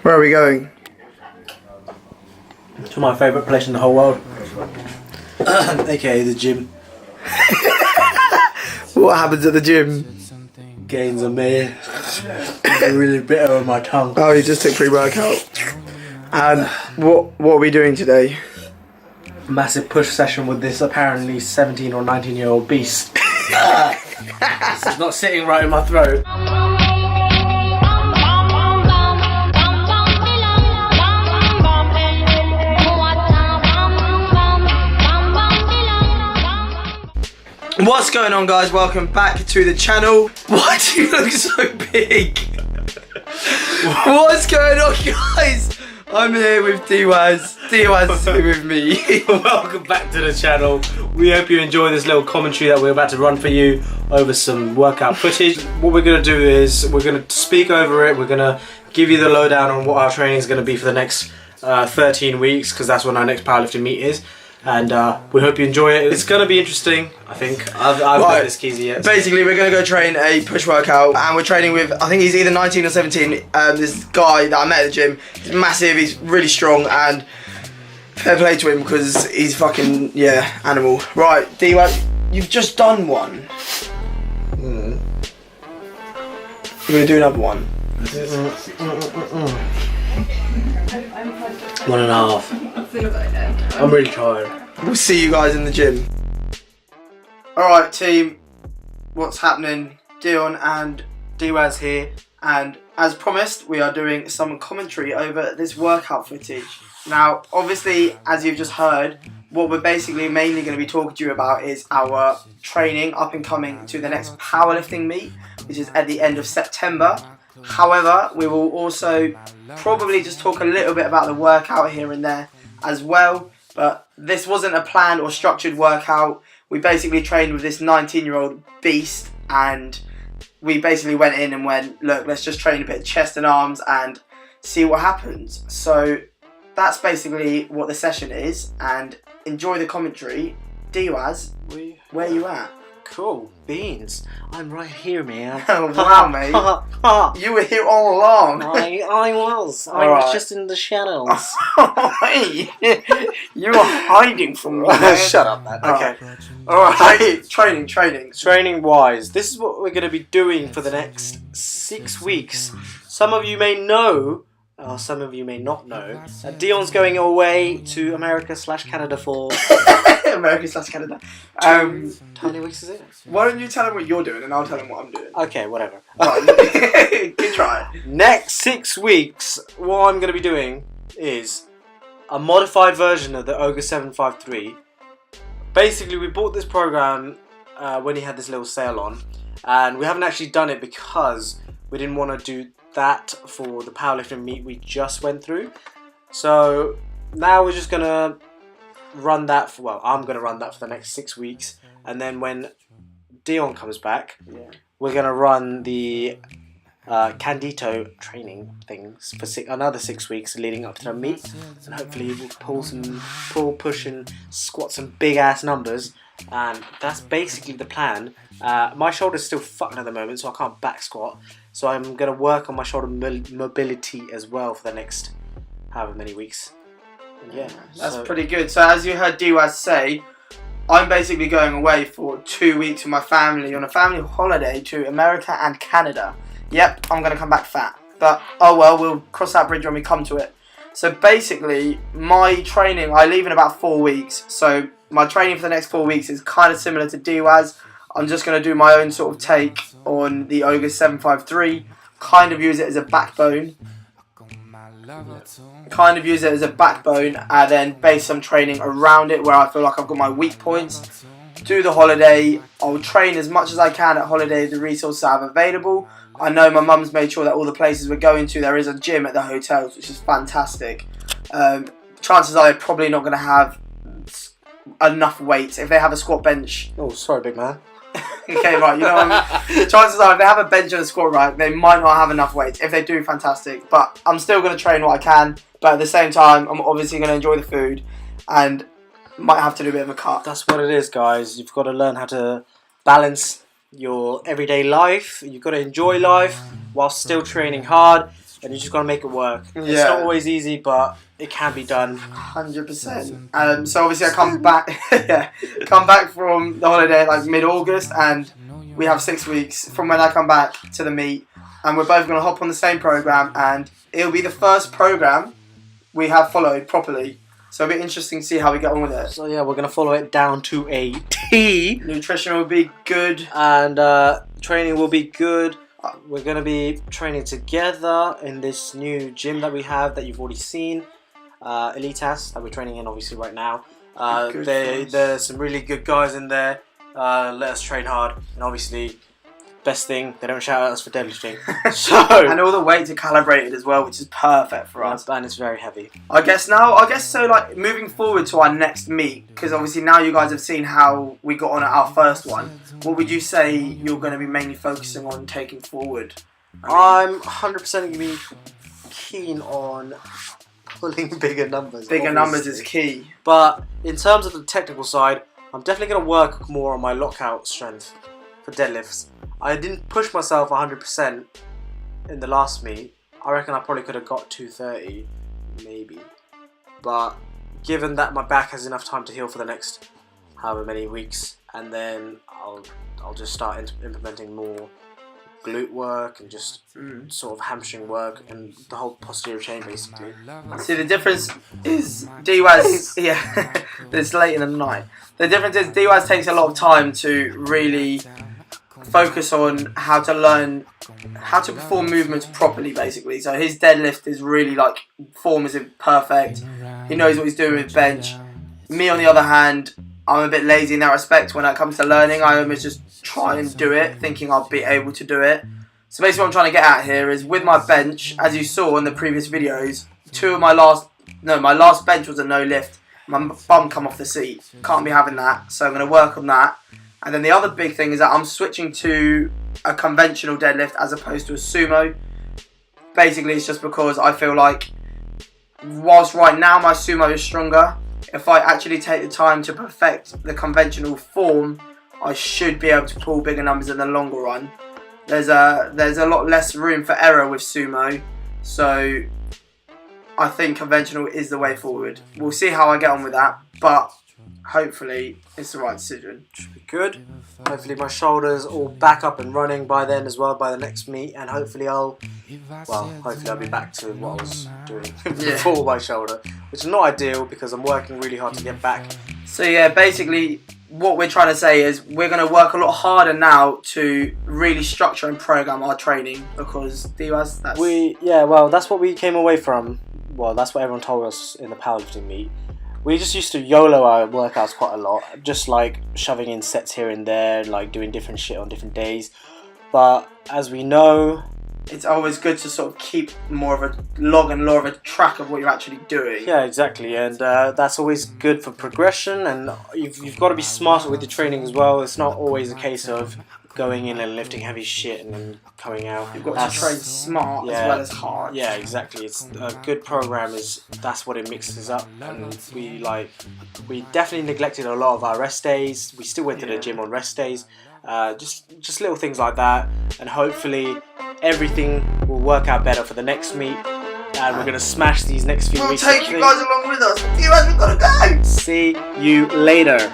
Where are we going? To my favourite place in the whole world. AKA the gym. What happens at the gym? Gains on me. Really bitter on my tongue. Oh, you just took pre-workout. And what are we doing today? Massive push session with this apparently 17 or 19-year-old beast. This is not sitting right in my throat. What's going on, guys? Welcome back to the channel. Why do you look so big? What's going on, guys? I'm here with D-Waz. D-Waz is here with me. Welcome back to the channel. We hope you enjoy this little commentary that we're about to run for you over some workout footage. What we're going to do is we're going to speak over it. We're going to give you the lowdown on what our training is going to be for the next 13 weeks, because that's when our next powerlifting meet is. And we hope you enjoy it. It's going to be interesting, I think. I've got this keys yet. Basically, we're going to go train a push workout, and we're training with, I think he's either 19 or 17, this guy that I met at the gym. He's massive, he's really strong, and fair play to him because he's fucking, yeah, animal. Right, D-Waz, you've just done one. You're going to do another one. 1.5. I'm really tired. We'll see you guys in the gym. Alright, team, what's happening? Dion and D-Waz here, and as promised, we are doing some commentary over this workout footage. Now, obviously, as you've just heard, what we're basically mainly going to be talking to you about is our training up and coming to the next powerlifting meet, which is at the end of September. However, we will also probably just talk a little bit about the workout here and there as well. But this wasn't a planned or structured workout. We basically trained with this 19-year-old beast, and we basically went in and went, look, let's just train a bit of chest and arms and see what happens. So that's basically what the session is, and enjoy the commentary. D-Waz, where are you at? Cool. Beans. I'm right here, man. Oh, wow, mate. You were here all along. I was. I All was right. just in the shadows. Hey, you were hiding from me, man. Shut up, man. Okay. Alright, training. Training wise, this is what we're going to be doing for the next 6 weeks. Some of you may know, or some of you may not know, that Dion's going away to America/Canada for America/Canada. 20 weeks, is it? Why don't you tell him what you're doing and I'll tell him what I'm doing? Okay, whatever. Right. Good try. Next 6 weeks, what I'm going to be doing is a modified version of the Ogre 753. Basically, we bought this program when he had this little sale on, and we haven't actually done it because we didn't want to do that for the powerlifting meet we just went through. So now we're just going to run that for, well, I'm going to run that for the next 6 weeks, and then when Dion comes back, we're going to run the Candito training things for another 6 weeks leading up to the meet, and hopefully we'll push and squat some big ass numbers, and that's basically the plan. My shoulder's still fucking at the moment, so I can't back squat, so I'm going to work on my shoulder mobility as well for the next however many weeks. And yeah, that's pretty good. So as you heard D-Waz say, I'm basically going away for 2 weeks with my family on a family holiday to America and Canada. Yep, I'm going to come back fat. But, oh well, we'll cross that bridge when we come to it. So basically, my training, I leave in about 4 weeks. So my training for the next 4 weeks is kind of similar to D-Waz. I'm just going to do my own sort of take on the Ogre 753. Kind of use it as a backbone. And then base some training around it where I feel like I've got my weak points. Do the holiday. I'll train as much as I can at holiday, the resources I have available. I know my mum's made sure that all the places we're going to, there is a gym at the hotels, which is fantastic. Chances are they're probably not going to have enough weights. If they have a squat bench... Oh, sorry, big man. Okay, right, you know what I mean? Chances are if they have a bench and a squat rack, they might not have enough weights. If they do, fantastic. But I'm still going to train what I can. But at the same time, I'm obviously going to enjoy the food and might have to do a bit of a cut. That's what it is, guys. You've got to learn how to balance your everyday life. You've got to enjoy life while still training hard. and you just gotta make it work. It's Yeah. not always easy, but it can be done. 100%. So obviously I come back, come back from the holiday like mid-August, and we have 6 weeks from when I come back to the meet, and we're both gonna hop on the same program, and it'll be the first program we have followed properly. So it'll be interesting to see how we get on with it. So yeah, we're gonna follow it down to a T. Nutrition will be good, and training will be good. We're gonna be training together in this new gym that we have that you've already seen, Elitas, that we're training in obviously right now. There's some really good guys in there. Let us train hard, and obviously, best thing, they don't shout at us for deadlifting. So and all the weights are calibrated as well, which is perfect for us. And it's very heavy. I guess so. Like moving forward to our next meet, because obviously now you guys have seen how we got on at our first one. What would you say you're going to be mainly focusing on taking forward? I'm 100% going to be keen on pulling bigger numbers. Bigger numbers is key. But in terms of the technical side, I'm definitely going to work more on my lockout strength for deadlifts. I didn't push myself 100% in the last meet. I reckon I probably could have got 230, maybe. But given that my back has enough time to heal for the next however many weeks, and then I'll just start implementing more glute work and just sort of hamstring work and the whole posterior chain basically. See, the difference is DWAS, it's late in the night. The difference is DWAS takes a lot of time to really focus on how to learn how to perform movements properly basically. So his deadlift is really like, form is perfect. He knows what he's doing with bench. Me on the other hand, I'm a bit lazy in that respect. When it comes to learning, I almost just try and do it, thinking I'll be able to do it. So basically what I'm trying to get at here is with my bench, as you saw in the previous videos, my last bench was a no lift. My bum come off the seat. Can't be having that. So I'm going to work on that. And then the other big thing is that I'm switching to a conventional deadlift as opposed to a sumo. Basically it's just because I feel like whilst right now my sumo is stronger, if I actually take the time to perfect the conventional form, I should be able to pull bigger numbers in the longer run. There's a lot less room for error with sumo, so I think conventional is the way forward. We'll see how I get on with that, but hopefully it's the right decision. Should be good. Hopefully my shoulder's all back up and running by then as well, by the next meet, and hopefully I'll be back to what I was doing before my shoulder, which is not ideal because I'm working really hard to get back. So yeah, basically what we're trying to say is we're going to work a lot harder now to really structure and program our training, because that's what we came away from. Well, that's what everyone told us in the powerlifting meet. We just used to YOLO our workouts quite a lot, just like shoving in sets here and there, like doing different shit on different days. But as we know, it's always good to sort of keep more of a log and more of a track of what you're actually doing. Yeah, exactly, and that's always good for progression, and you've got to be smarter with your training as well. It's not always a case of going in and lifting heavy shit and then coming out. You've got to train smart as well as hard. Yeah, exactly. It's a good program that's what it mixes up, and we definitely neglected a lot of our rest days. We still went to the gym on rest days. Just little things like that, and hopefully everything will work out better for the next meet, and we're gonna smash these next few weeks. We'll take you guys along with us. You guys have got to go. See you later.